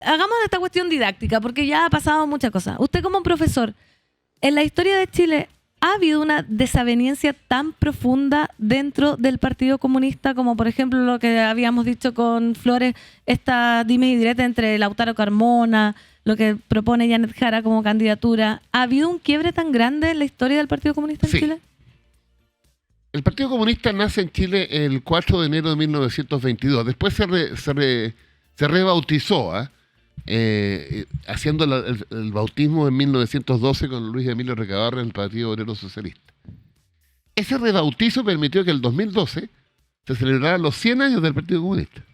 hagamos esta cuestión didáctica, porque ya ha pasado muchas cosas. Usted como profesor, en la historia de Chile, ¿ha habido una desaveniencia tan profunda dentro del Partido Comunista como, por ejemplo, lo que habíamos dicho con Flores, esta dime y direte entre Lautaro Carmona, lo que propone Janet Jara como candidatura? ¿Ha habido un quiebre tan grande en la historia del Partido Comunista en Chile? El Partido Comunista nace en Chile el 4 de enero de 1922. Después se rebautizó, haciendo el bautismo en 1912 con Luis Emilio Recabarren en el Partido Obrero Socialista. Ese rebautizo permitió que en el 2012 se celebraran los 100 años del Partido Comunista.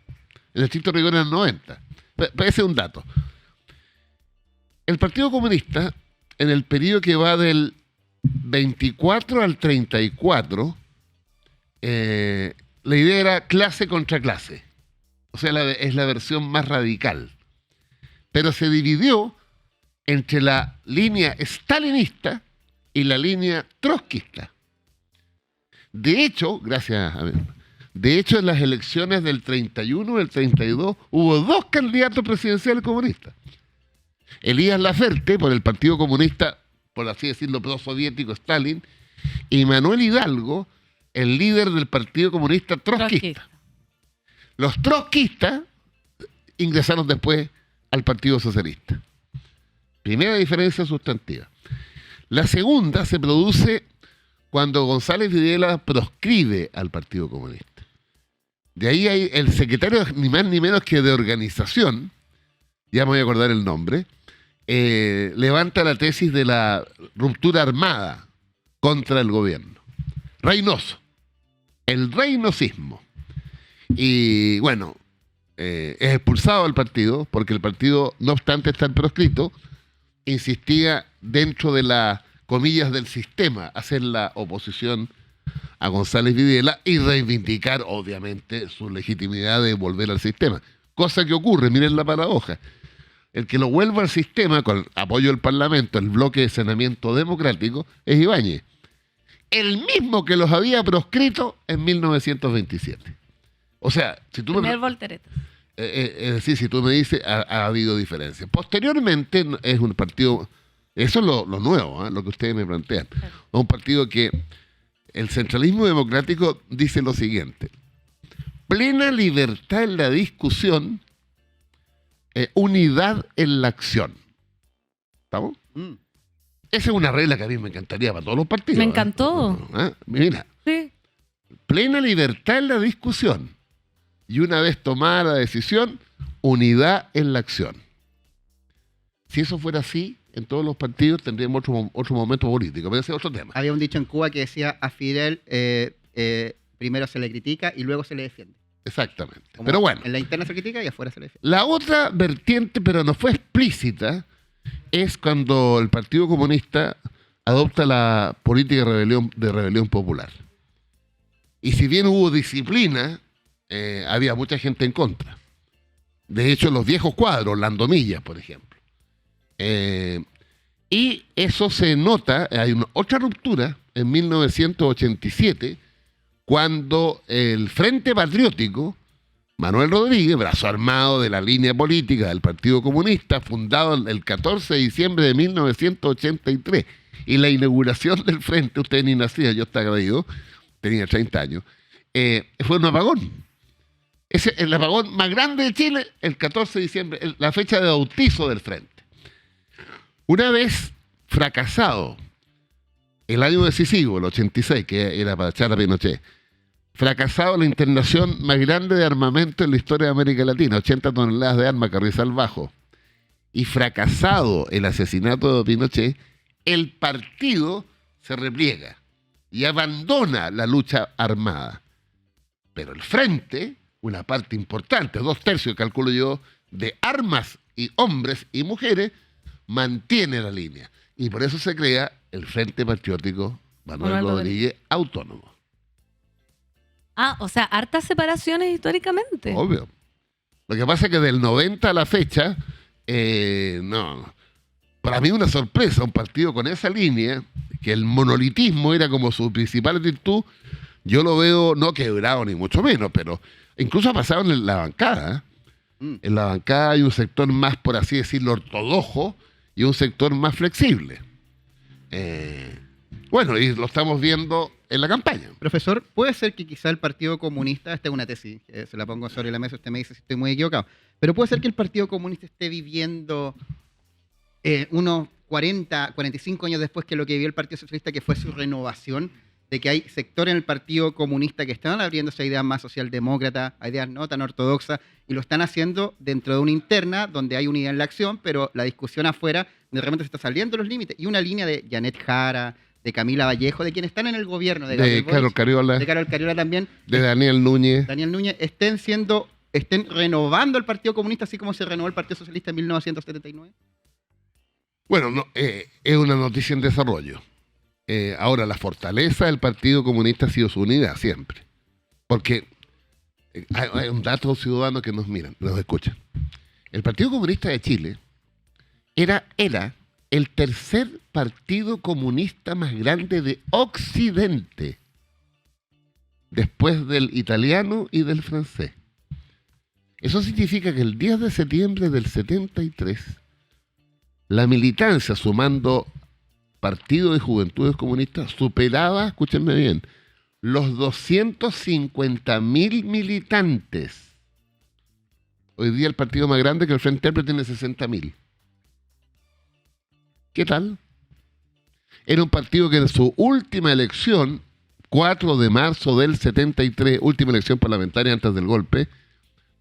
En el estricto rigor eran 90. Ese es un dato. El Partido Comunista, en el periodo que va del 24 al 34, la idea era clase contra clase. O sea, es la versión más radical. Pero se dividió entre la línea stalinista y la línea trotskista. De hecho, en las elecciones del 31 y del 32 hubo 2 candidatos presidenciales comunistas. Elías Laferte, por el Partido Comunista, por así decirlo, prosoviético, Stalin, y Manuel Hidalgo, el líder del Partido Comunista trotskista. Los trotskistas ingresaron después al Partido Socialista. Primera diferencia sustantiva. La segunda se produce cuando González Videla proscribe al Partido Comunista. De ahí hay el secretario, ni más ni menos que de organización, ya me voy a acordar el nombre, levanta la tesis de la ruptura armada contra el gobierno. Reynoso. El reynosismo. Y bueno, es expulsado del partido, porque el partido, no obstante estar proscrito, insistía dentro de las comillas del sistema, hacer la oposición a González Videla y reivindicar, obviamente, su legitimidad de volver al sistema. Cosa que ocurre, miren la paradoja. El que lo vuelva al sistema, con apoyo del Parlamento, el bloque de saneamiento democrático, es Ibáñez. El mismo que los había proscrito en 1927. O sea, si tú voltereta. Es decir, si tú me dices, ha habido diferencias. Posteriormente es un partido, eso es lo nuevo, lo que ustedes me plantean. Es un partido que el centralismo democrático dice lo siguiente: plena libertad en la discusión, unidad en la acción. ¿Estamos? Esa es una regla que a mí me encantaría para todos los partidos. Me encantó. Mira, sí. Plena libertad en la discusión. Y una vez tomada la decisión, unidad en la acción. Si eso fuera así, en todos los partidos tendríamos otro momento político, pero ese es otro tema. Había un dicho en Cuba que decía: a Fidel primero se le critica y luego se le defiende. Exactamente. Como pero bueno, en la interna se critica y afuera se le defiende. La otra vertiente, pero no fue explícita, es cuando el Partido Comunista adopta la política de rebelión popular. Y si bien hubo disciplina, había mucha gente en contra. De hecho, los viejos cuadros, Landomillas, por ejemplo. Y eso se nota, hay otra ruptura en 1987, cuando el Frente Patriótico, Manuel Rodríguez, brazo armado de la línea política del Partido Comunista, fundado el 14 de diciembre de 1983, y la inauguración del Frente, usted ni nacía, yo estaba agradecido, tenía 30 años, fue un apagón. Es el apagón más grande de Chile, el 14 de diciembre, la fecha de bautizo del Frente. Una vez fracasado el año decisivo, el 86, que era para echar a Pinochet, fracasado la internación más grande de armamento en la historia de América Latina, 80 toneladas de armas, Carrizal Bajo, y fracasado el asesinato de Pinochet, el partido se repliega y abandona la lucha armada. Pero el Frente, una parte importante, 2/3, calculo yo, de armas y hombres y mujeres, mantiene la línea. Y por eso se crea el Frente Patriótico Manuel Rodríguez Autónomo. O sea, hartas separaciones históricamente. Obvio. Lo que pasa es que del 90 a la fecha, para mí una sorpresa, un partido con esa línea, que el monolitismo era como su principal virtud, yo lo veo no quebrado ni mucho menos, pero incluso ha pasado en la bancada. En la bancada hay un sector más, por así decirlo, ortodoxo y un sector más flexible. Bueno, y lo estamos viendo en la campaña. Profesor, ¿puede ser que quizá el Partido Comunista, esta es una tesis, se la pongo sobre la mesa, usted me dice si estoy muy equivocado, pero puede ser que el Partido Comunista esté viviendo unos 40, 45 años después que lo que vivió el Partido Socialista, que fue su renovación, de que hay sectores en el Partido Comunista que están abriéndose a ideas más socialdemócratas, a ideas no tan ortodoxas, y lo están haciendo dentro de una interna donde hay unidad en la acción, pero la discusión afuera de repente se está saliendo de los límites. Y una línea de Janet Jara, de Camila Vallejo, de quienes están en el gobierno, de Carol Cariola, de Carol Cariola también, de Daniel Núñez, estén renovando el Partido Comunista así como se renovó el Partido Socialista en 1979. Bueno, no, es una noticia en desarrollo. Ahora, la fortaleza del Partido Comunista ha sido su unidad siempre. Porque hay un dato ciudadano que nos miran, nos escuchan. El Partido Comunista de Chile era el tercer partido comunista más grande de Occidente, después del italiano y del francés. Eso significa que el 10 de septiembre del 73, la militancia, sumando Partido de Juventudes Comunistas, superaba, escúchenme bien, los 250.000 militantes. Hoy día el partido más grande que el Frente Amplio tiene 60.000. ¿Qué tal? Era un partido que en su última elección, 4 de marzo del 73, última elección parlamentaria antes del golpe,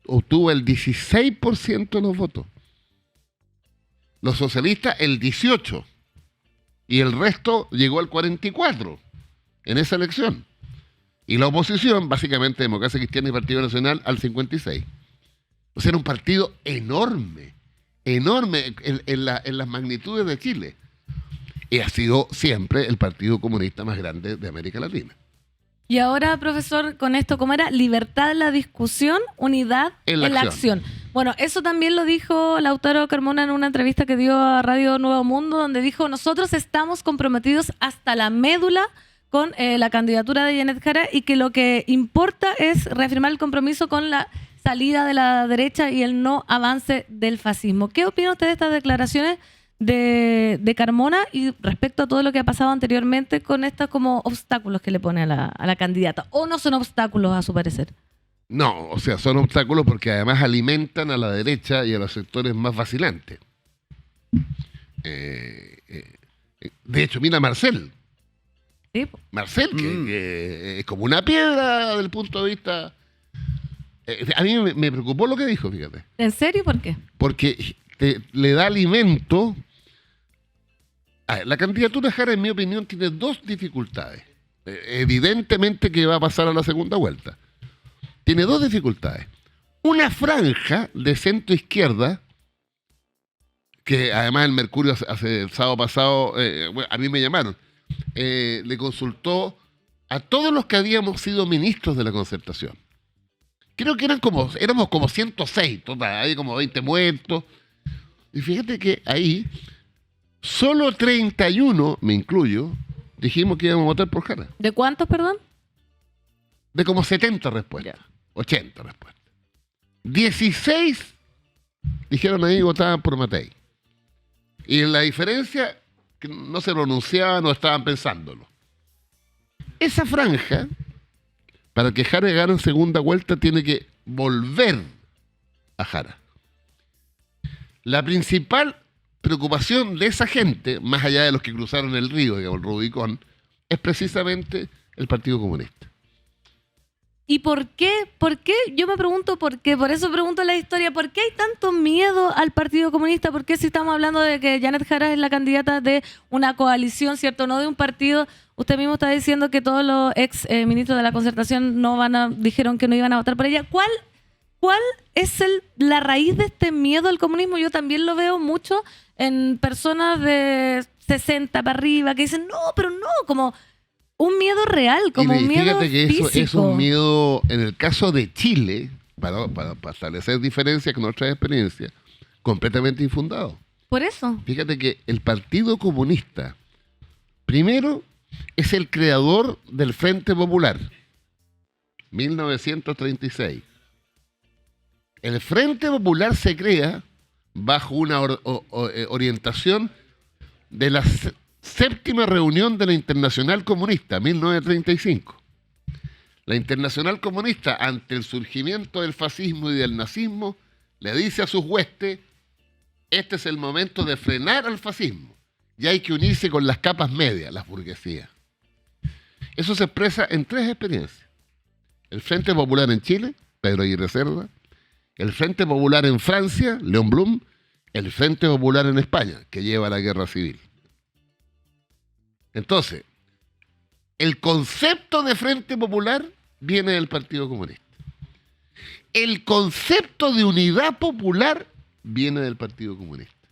obtuvo el 16% de los votos. Los socialistas el 18%. Y el resto llegó al 44% en esa elección. Y la oposición, básicamente Democracia Cristiana y Partido Nacional, al 56%. O sea, era un partido enorme en las magnitudes de Chile. Y ha sido siempre el partido comunista más grande de América Latina. Y ahora, profesor, con esto, ¿cómo era? Libertad en la discusión, unidad en la acción. Bueno, eso también lo dijo Lautaro Carmona en una entrevista que dio a Radio Nuevo Mundo, donde dijo: nosotros estamos comprometidos hasta la médula con la candidatura de Janet Jara, y que lo que importa es reafirmar el compromiso con la salida de la derecha y el no avance del fascismo. ¿Qué opina usted de estas declaraciones de Carmona y respecto a todo lo que ha pasado anteriormente con estos como obstáculos que le pone a la candidata? ¿O no son obstáculos a su parecer? No, o sea, son obstáculos porque además alimentan a la derecha y a los sectores más vacilantes. De hecho, mira a Marcel. Sí. Marcel, que es como una piedra desde el punto de vista... a mí me preocupó lo que dijo, fíjate. ¿En serio? ¿Por qué? Porque le da alimento. La candidatura de Jara, en mi opinión, tiene dos dificultades. Evidentemente que va a pasar a la segunda vuelta. Tiene dos dificultades. Una franja de centro izquierda, que además el Mercurio hace el sábado pasado, bueno, a mí me llamaron, le consultó a todos los que habíamos sido ministros de la Concertación. Creo que éramos como 106, total, hay como 20 muertos. Y fíjate que ahí, solo 31, me incluyo, dijimos que íbamos a votar por Jara. ¿De cuántos, perdón? De como 70 respuestas, 80 respuestas. 16 dijeron ahí votaban por Matei. Y en la diferencia, que no se pronunciaban, no estaban pensándolo. Esa franja, para que Jara gane en segunda vuelta, tiene que volver a Jara. La principal preocupación de esa gente, más allá de los que cruzaron el río, digamos, el Rubicón, es precisamente el Partido Comunista. ¿Y por qué? ¿Por qué? Yo me pregunto por qué. Por eso pregunto la historia. ¿Por qué hay tanto miedo al Partido Comunista? ¿Por qué si estamos hablando de que Janet Jara es la candidata de una coalición, ¿cierto? No de un partido. Usted mismo está diciendo que todos los ex ministros de la Concertación dijeron que no iban a votar por ella. ¿Cuál es la raíz de este miedo al comunismo? Yo también lo veo mucho en personas de 60 para arriba que dicen, no, pero no, como un miedo real, como un miedo fíjate que físico. Eso es un miedo, en el caso de Chile, para establecer diferencias con nuestra experiencia, completamente infundado. Por eso. Fíjate que el Partido Comunista, primero, es el creador del Frente Popular, 1936. El Frente Popular se crea bajo una orientación de la séptima reunión de la Internacional Comunista, 1935. La Internacional Comunista, ante el surgimiento del fascismo y del nazismo, le dice a sus huestes: este es el momento de frenar al fascismo y hay que unirse con las capas medias, las burguesías. Eso se expresa en 3 experiencias. El Frente Popular en Chile, Pedro Aguirre Cerda; el Frente Popular en Francia, León Blum; el Frente Popular en España, que lleva a la guerra civil. Entonces, el concepto de Frente Popular viene del Partido Comunista. El concepto de unidad popular viene del Partido Comunista.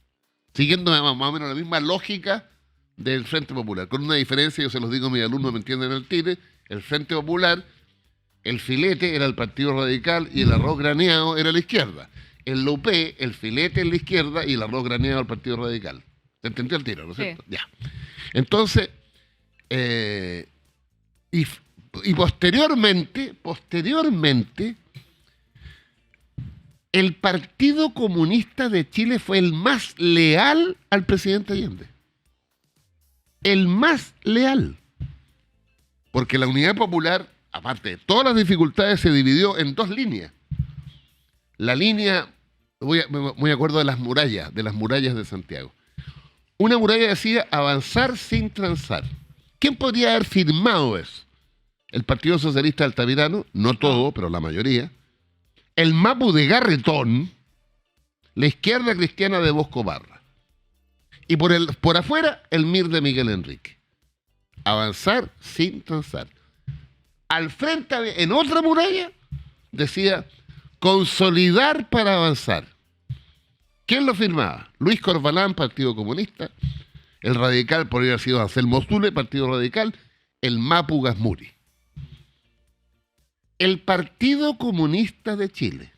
Siguiendo más o menos la misma lógica del Frente Popular. Con una diferencia, yo se los digo a mis alumnos, me entienden el tire: el Frente Popular, el filete era el Partido Radical y el arroz graneado era la izquierda. En la UP, el filete es la izquierda y el arroz graneado el Partido Radical. ¿Se entendió el tiro, no es cierto? Ya. Entonces, y posteriormente, el Partido Comunista de Chile fue el más leal al presidente Allende. El más leal. Porque la Unidad Popular, aparte de todas las dificultades, se dividió en 2 líneas. La línea, muy acuerdo de las murallas de Santiago. Una muralla decía: avanzar sin transar. ¿Quién podría haber firmado eso? El Partido Socialista Altamirano, no todo, pero la mayoría. El Mapu de Garretón, la Izquierda Cristiana de Bosco Barra. Y por afuera, el MIR de Miguel Enrique. Avanzar sin transar. Al frente, en otra muralla, decía: consolidar para avanzar. ¿Quién lo firmaba? Luis Corbalán, Partido Comunista; el Radical podría haber sido Anselmo Zule, Partido Radical; el Mapu Gasmuri. El Partido Comunista de Chile,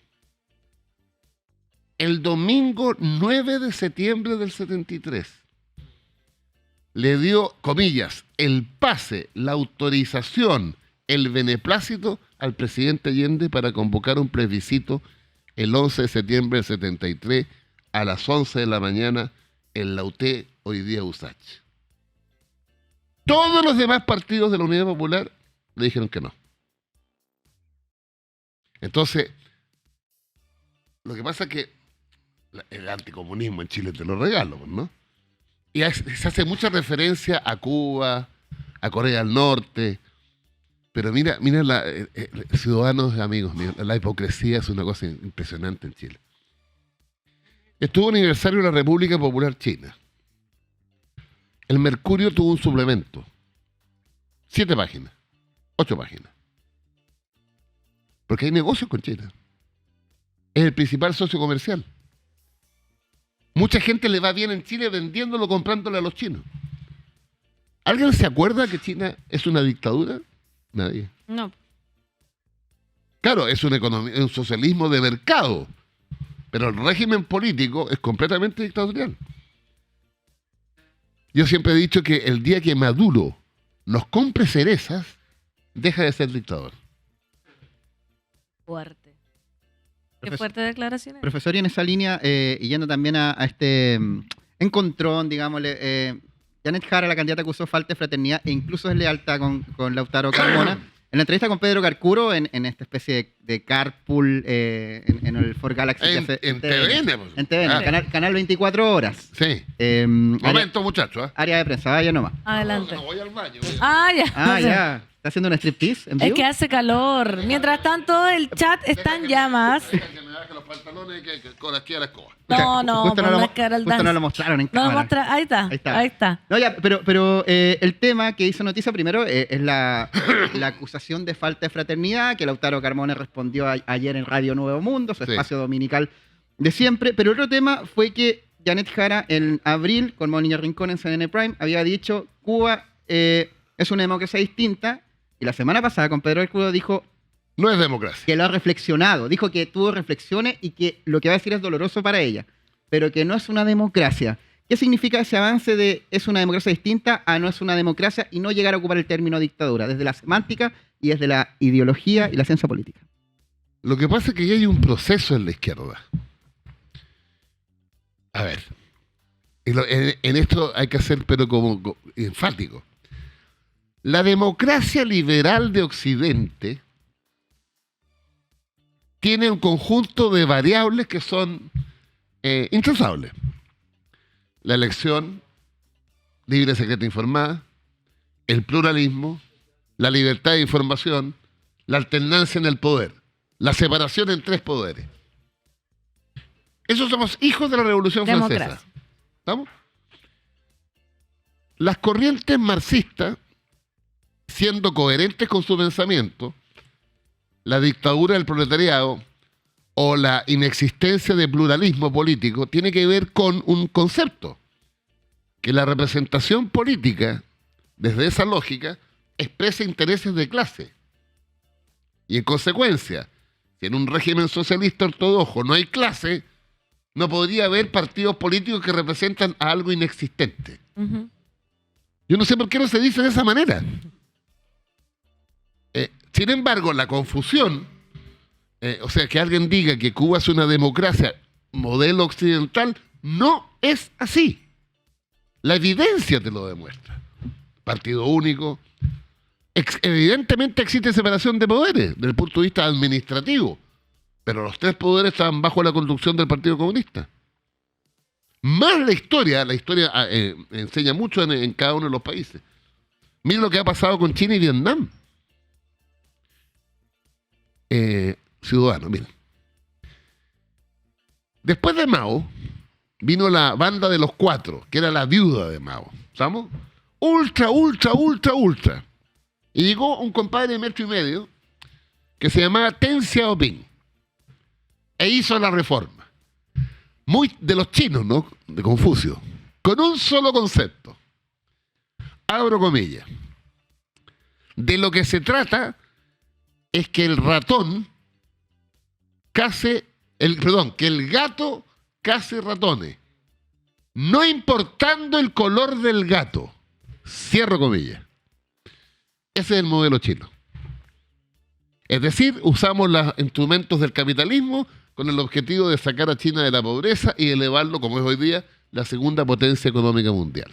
el domingo 9 de septiembre del 73, le dio, comillas, el pase, la autorización, el beneplácito al presidente Allende para convocar un plebiscito el 11 de septiembre del 73 a las 11 de la mañana en la UT, hoy día USACH. Todos los demás partidos de la Unidad Popular le dijeron que no. Entonces, lo que pasa es que el anticomunismo en Chile te lo regalo, ¿no? Y se hace mucha referencia a Cuba, a Corea del Norte, pero mira ciudadanos, amigos míos, la hipocresía es una cosa impresionante en Chile. Estuvo aniversario de la República Popular China. El Mercurio tuvo un suplemento. 7 páginas, 8 páginas. Porque hay negocios con China. Es el principal socio comercial. Mucha gente le va bien en Chile vendiéndolo, comprándolo a los chinos. ¿Alguien se acuerda que China es una dictadura? Nadie. No. Claro, es una economía, un socialismo de mercado, pero el régimen político es completamente dictatorial. Yo siempre he dicho que el día que Maduro nos compre cerezas, deja de ser dictador. Fuerte. Qué fuerte declaración. Profesor, y en esa línea, y yendo también a este encontrón, digámosle, Janet Jara, la candidata, acusó falta de fraternidad e incluso es lealtad con Lautaro Carmona. En la entrevista con Pedro Carcuro, en esta especie de carpool en el Ford Galaxy. En TVN. En TVN, canal 24 horas. Sí. Momento, muchachos. Área de prensa, vaya nomás. Adelante. No, voy al baño. Ya. ¿Está haciendo un striptease en vivo? Es que hace calor. Mientras tanto, el chat está en llamas. Que me baje los pantalones con aquí a la escoba. No, Justo no es Carol justo Dance. no lo mostraron en No cámara. muestra, ahí está. No, ya, pero el tema que hizo noticia primero es la acusación de falta de fraternidad, que Lautaro Carmona respondió ayer en Radio Nuevo Mundo, su espacio dominical de siempre. Pero otro tema fue que Janet Jara en abril, con Mónica Rincón en CNN Prime, había dicho: Cuba es una democracia distinta. Y la semana pasada con Pedro Carcuro dijo: no es democracia. Que lo ha reflexionado. Dijo que tuvo reflexiones y que lo que va a decir es doloroso para ella, pero que no es una democracia. ¿Qué significa ese avance de es una democracia distinta a no es una democracia y no llegar a ocupar el término dictadura, desde la semántica y desde la ideología y la ciencia política? Lo que pasa es que ya hay un proceso en la izquierda. A ver, en esto hay que ser, pero como enfático. La democracia liberal de Occidente tiene un conjunto de variables que son intransables. La elección libre, secreta, informada, el pluralismo, la libertad de información, la alternancia en el poder, la separación en tres poderes. Esos somos hijos de la Revolución Francesa. ¿Estamos? Las corrientes marxistas, siendo coherentes con su pensamiento, la dictadura del proletariado o la inexistencia de pluralismo político tiene que ver con un concepto, que la representación política, desde esa lógica, expresa intereses de clase. Y en consecuencia, si en un régimen socialista ortodoxo no hay clase, no podría haber partidos políticos que representan a algo inexistente. Ujú. Yo no sé por qué no se dice de esa manera. Sin embargo, la confusión, o sea, que alguien diga que Cuba es una democracia modelo occidental, no es así. La evidencia te lo demuestra. Partido único. Evidentemente existe separación de poderes desde el punto de vista administrativo, pero los tres poderes estaban bajo la conducción del Partido Comunista. Más la historia enseña mucho en cada uno de los países. Miren lo que ha pasado con China y Vietnam. Ciudadanos, miren. Después de Mao, vino la banda de los cuatro, que era la viuda de Mao. ¿Estamos? Ultra. Y llegó un compadre de 1,5 metros que se llamaba Deng Xiaoping e hizo la reforma. Muy de los chinos, ¿no? De Confucio. Con un solo concepto. Abro comillas. De lo que se trata es que el ratón que el gato case ratones, no importando el color del gato. Cierro comillas. Ese es el modelo chino. Es decir, usamos los instrumentos del capitalismo con el objetivo de sacar a China de la pobreza y elevarlo, como es hoy día, la segunda potencia económica mundial.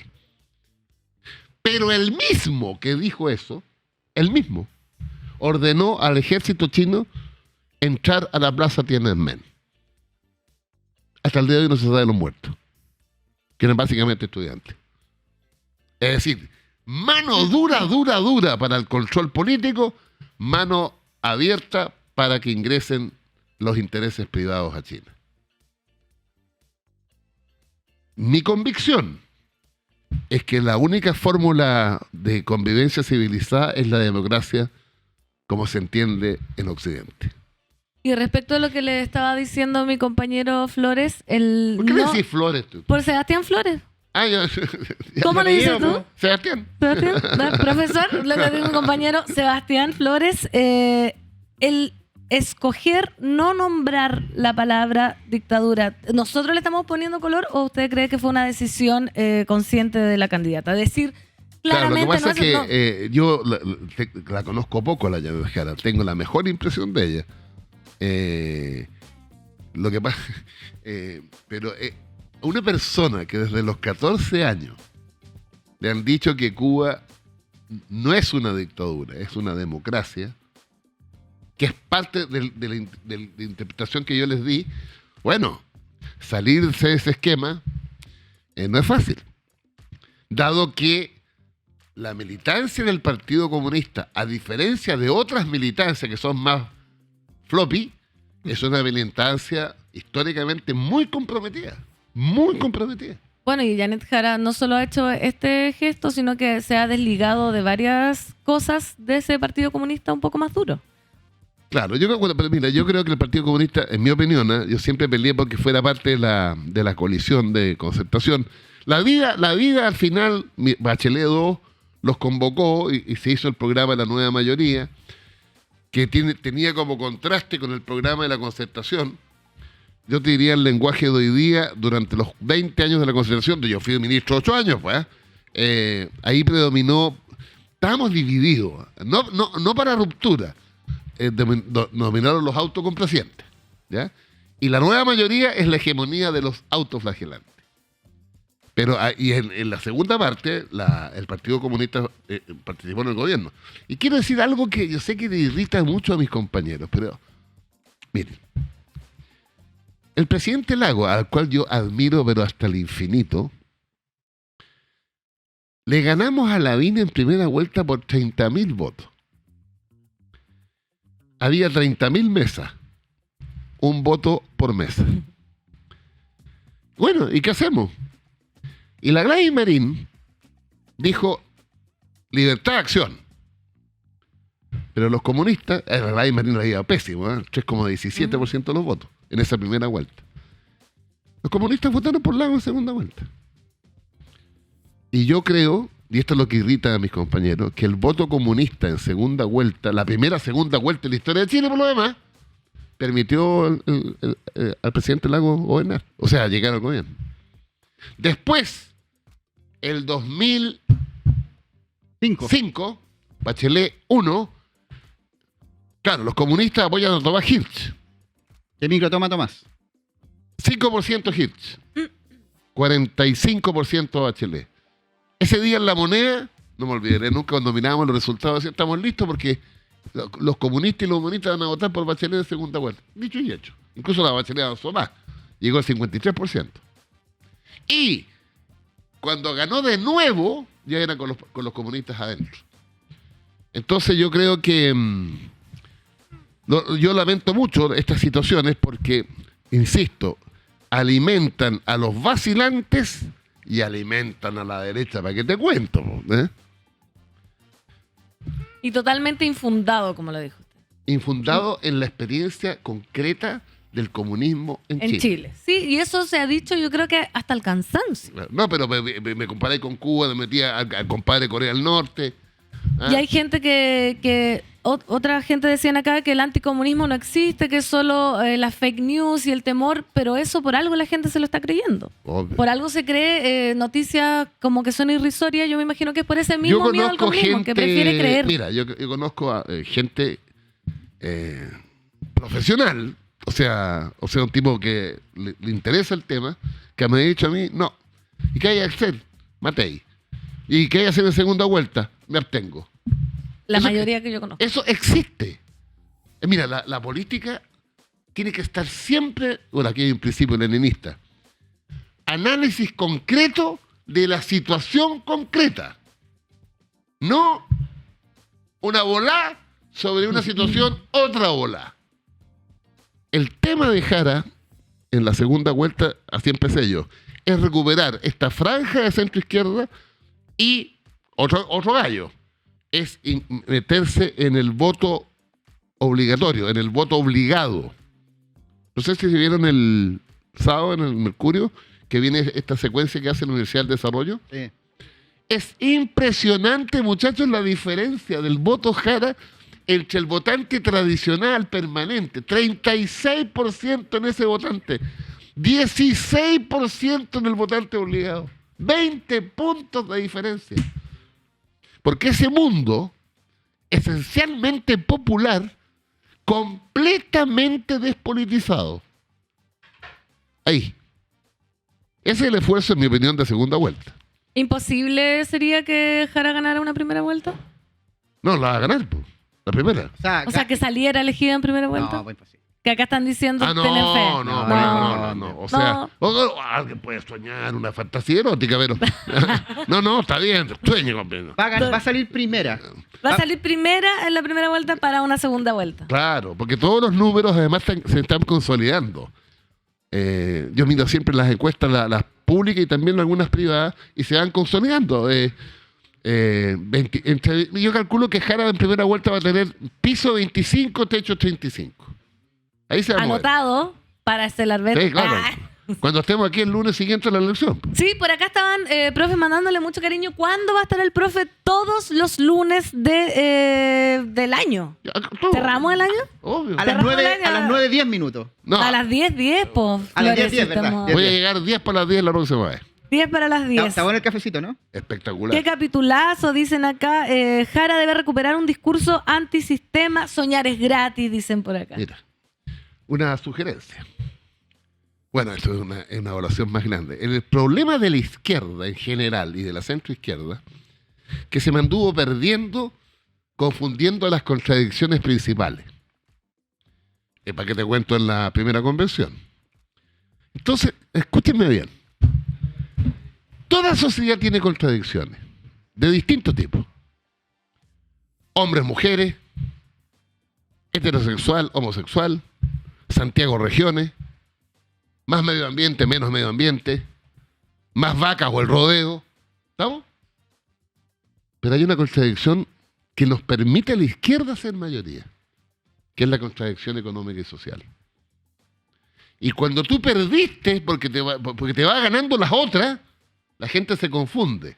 Pero el mismo que dijo eso, el mismo, ordenó al ejército chino entrar a la plaza Tiananmen. Hasta el día de hoy no se sabe de los muertos, que eran básicamente estudiantes. Es decir, mano dura para el control político, mano abierta para que ingresen los intereses privados a China. Mi convicción es que la única fórmula de convivencia civilizada es la democracia como se entiende en Occidente. Y respecto a lo que le estaba diciendo mi compañero Flores, ¿Por qué le decís Flores tú? Por Sebastián Flores. Ah, ya. ¿Cómo le dices tú? Sebastián. Sebastián, ¿no? Profesor, lo que dijo mi compañero Sebastián Flores, el escoger no nombrar la palabra dictadura, ¿nosotros le estamos poniendo color o usted cree que fue una decisión consciente de la candidata? Decir claramente... Claro, lo que pasa es que yo la conozco poco a la Yanela Jara, tengo la mejor impresión de ella. Lo que pasa... pero una persona que desde los 14 años le han dicho que Cuba no es una dictadura, es una democracia, que es parte de la interpretación que yo les di, bueno, salirse de ese esquema no es fácil, dado que la militancia del Partido Comunista, a diferencia de otras militancias que son más floppy, es una militancia históricamente muy comprometida. Muy comprometida. Bueno, y Janet Jara no solo ha hecho este gesto, sino que se ha desligado de varias cosas de ese Partido Comunista un poco más duro. Claro, yo creo que el Partido Comunista, en mi opinión, yo siempre peleé porque fuera parte de la coalición de concertación. La vida al final, Bachelet II los convocó y se hizo el programa de la nueva mayoría, que tenía como contraste con el programa de la concertación. Yo te diría el lenguaje de hoy día, durante los 20 años de la concertación, yo fui ministro 8 años, pues, ahí predominó, estábamos divididos, no para ruptura, nominaron los autocomplacientes, ¿ya? Y la nueva mayoría es la hegemonía de los autoflagelantes. Pero y en la segunda parte, el Partido Comunista participó en el gobierno. Y quiero decir algo que yo sé que le irrita mucho a mis compañeros, pero miren, el presidente Lagos, al cual yo admiro pero hasta el infinito, le ganamos a Lavín en primera vuelta por 30.000 votos. Había 30.000 mesas, un voto por mesa. Bueno, ¿y qué hacemos? Y la Gladys Marín dijo libertad de acción. Pero los comunistas, la Gladys Marín la iba pésimo, 3,17% de los votos en esa primera vuelta. Los comunistas votaron por Lagos en segunda vuelta. Y yo creo, y esto es lo que irrita a mis compañeros, que el voto comunista en segunda vuelta, la primera segunda vuelta en la historia de Chile, por lo demás, permitió al presidente Lagos gobernar, o sea, llegar al gobierno. Después, el 2005, Bachelet 1, claro, los comunistas apoyan a Tomás Hirsch. ¿Qué micro toma Tomás? 5% Hirsch, 45% Bachelet. Ese día en La Moneda, no me olvidaré nunca, cuando mirábamos los resultados, decían, estamos listos porque los comunistas y los humanistas van a votar por Bachelet en segunda vuelta. Dicho y hecho. Incluso la Bachelet avanzó más. Llegó al 53%. Y cuando ganó de nuevo, ya era con los comunistas adentro. Entonces yo creo que yo lamento mucho estas situaciones porque, insisto, alimentan a los vacilantes y alimentan a la derecha, ¿para qué te cuento? Y totalmente infundado, como lo dijo usted. Infundado en la experiencia concreta del comunismo en Chile. Sí, y eso se ha dicho yo creo que hasta el cansancio. No, pero me comparé con Cuba, me metí al compadre Corea del Norte. Y hay gente otra gente decían acá que el anticomunismo no existe, que es solo las fake news y el temor, pero eso por algo la gente se lo está creyendo. Obvio. Por algo se cree noticias como que son irrisorias, yo me imagino que es por ese mismo miedo al comunismo, que prefiere creer. Mira, yo conozco a gente profesional, o sea, un tipo que le interesa el tema, que me ha dicho a mí, no. ¿Y qué hay que hacer? Matei. ¿Y qué hay que hacer en segunda vuelta? Me abstengo. La mayoría que yo conozco. Eso existe. Mira, la política tiene que estar siempre, bueno, aquí hay un principio leninista, análisis concreto de la situación concreta. No una bola sobre una situación, otra bola. El tema de Jara, en la segunda vuelta, así empecé yo, es recuperar esta franja de centro izquierda y otro gallo. Es meterse en el voto obligatorio, en el voto obligado. No sé si se vieron el sábado en el Mercurio, que viene esta secuencia que hace la Universidad del Desarrollo. Sí. Es impresionante, muchachos, la diferencia del voto Jara entre el votante tradicional permanente. 36% en ese votante. 16% en el votante obligado. 20 puntos de diferencia. Porque ese mundo, esencialmente popular, completamente despolitizado. Ahí. Ese es el esfuerzo, en mi opinión, de segunda vuelta. ¿Imposible sería que Jara ganara una primera vuelta? No, la va a ganar, pues, la primera. O sea, que saliera elegida en primera vuelta. No, pues imposible. Que acá están diciendo No. O sea, alguien puede soñar una fantasía erótica, pero... no, está bien, sueñe, compañero. Va a salir primera. Va a salir primera en la primera vuelta para una segunda vuelta. Claro, porque todos los números además se están consolidando. Yo miro siempre las encuestas, las públicas y también algunas privadas, y se van consolidando. Yo calculo que Jara en primera vuelta va a tener piso 25, techo 35. Ahí se va anotado para Estelar Verde. Sí, claro. Cuando estemos aquí el lunes siguiente a la elección. Sí, por acá estaban profes mandándole mucho cariño. ¿Cuándo va a estar el profe? Todos los lunes del año. ¿Cerramos el año? Obvio. A las 9:10 minutos. No. A las 10:10, po. A las Flores, 10:10, ¿verdad? estamos- Voy a llegar 10 para las 10 la próxima vez. 10 para las 10. Está bueno el cafecito, ¿no? Espectacular. Qué capitulazo, dicen acá. Jara debe recuperar un discurso antisistema. Soñar es gratis, dicen por acá. Mira, una sugerencia. Bueno, esto es una evaluación más grande. El problema de la izquierda en general y de la centroizquierda, que se mantuvo perdiendo, confundiendo las contradicciones principales. ¿Para qué te cuento en la primera convención? Entonces, escúchenme bien. Toda sociedad tiene contradicciones, de distinto tipo. Hombres, mujeres, heterosexual, homosexual, Santiago regiones, más medio ambiente, menos medio ambiente, más vacas o el rodeo. ¿Estamos? Pero hay una contradicción que nos permite a la izquierda ser mayoría, que es la contradicción económica y social. Y cuando tú perdiste, porque te va ganando las otras, la gente se confunde.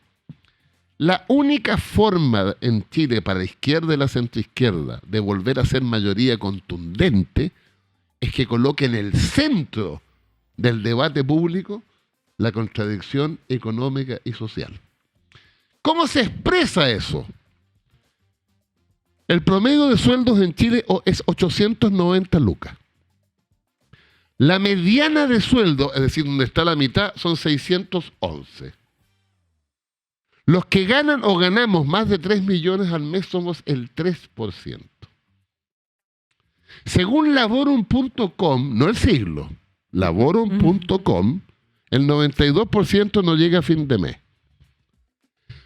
La única forma en Chile para la izquierda y la centroizquierda de volver a ser mayoría contundente es que coloque en el centro del debate público la contradicción económica y social. ¿Cómo se expresa eso? El promedio de sueldos en Chile es 890 lucas. La mediana de sueldo, es decir, donde está la mitad, son 611. Los que ganan o ganamos más de 3 millones al mes somos el 3%. Según Laborum.com, no el siglo, Laborum.com, el 92% no llega a fin de mes.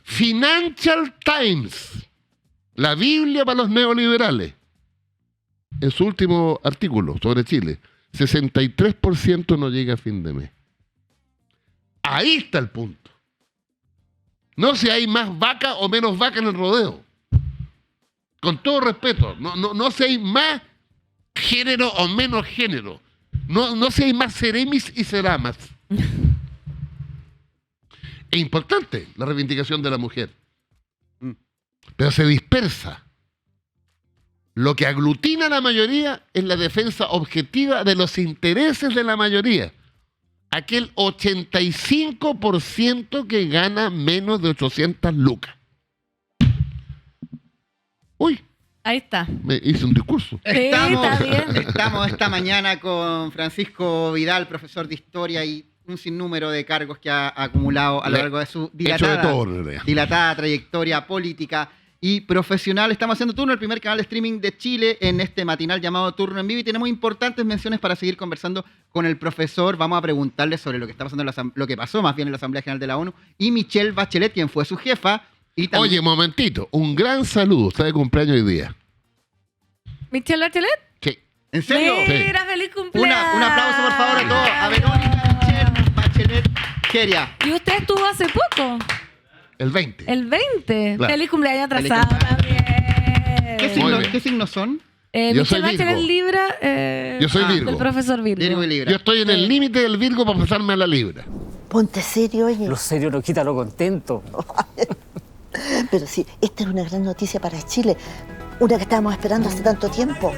Financial Times, la Biblia para los neoliberales, en su último artículo sobre Chile, 63% no llega a fin de mes. Ahí está el punto. No si hay más vaca o menos vaca en el rodeo. Con todo respeto, no si hay más género o menos género. No si hay más ceremis y ceramas. Es importante la reivindicación de la mujer. Pero se dispersa. Lo que aglutina a la mayoría es la defensa objetiva de los intereses de la mayoría. Aquel 85% que gana menos de 800 lucas. Uy, Ahí está. me hice un discurso. está bien. Estamos esta mañana con Francisco Vidal, profesor de historia y un sinnúmero de cargos que ha acumulado a lo largo de su Hecho de todo, en realidad. dilatada trayectoria política y profesional. Estamos haciendo Turno, el primer canal de streaming de Chile, en este matinal llamado Turno en Vivo, y tenemos importantes menciones para seguir conversando con el profesor. Vamos a preguntarle sobre lo que está pasando lo que pasó más bien en la Asamblea General de la ONU, y Michelle Bachelet, quien fue su jefa. Y también... Oye, momentito, un gran saludo. Está de cumpleaños hoy día. ¿Michelle Bachelet? Sí. ¿En serio? Mira, feliz cumpleaños. Un aplauso, por favor, a todos. A Verónica Michelle Bachelet Geria. ¿Y usted estuvo hace poco? El 20. El 20 Claro. Feliz cumpleaños atrasado también. ¿Qué signos son? Yo soy Michelle Bachelet Virgo. Libra. Yo soy Virgo. El profesor Virgo. Virgo y Libra. Yo estoy en el límite del Virgo para pasarme a la Libra. Ponte serio, oye. Lo serio no quita lo contento. Pero sí, esta es una gran noticia para Chile. Una que estábamos esperando hace tanto tiempo.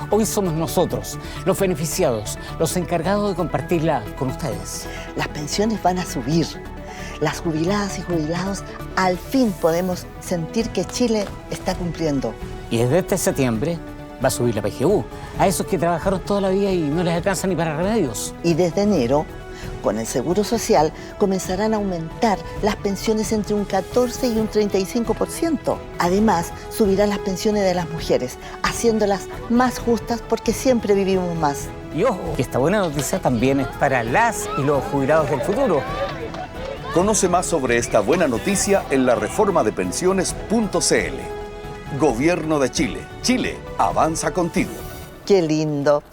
Hoy somos nosotros, los beneficiados, los encargados de compartirla con ustedes. Las pensiones van a subir. Las jubiladas y jubilados al fin podemos sentir que Chile está cumpliendo. Y desde este septiembre va a subir la PGU a esos que trabajaron toda la vida y no les alcanza ni para remedios. Y desde enero, con el Seguro Social, comenzarán a aumentar las pensiones entre un 14 y un 35%. Además, subirán las pensiones de las mujeres, haciéndolas más justas porque siempre vivimos más. Y ojo, que esta buena noticia también es para las y los jubilados del futuro. Conoce más sobre esta buena noticia en la reformadepensiones.cl. Gobierno de Chile. Chile avanza contigo. Qué lindo.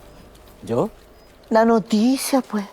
¿Yo? La noticia, pues.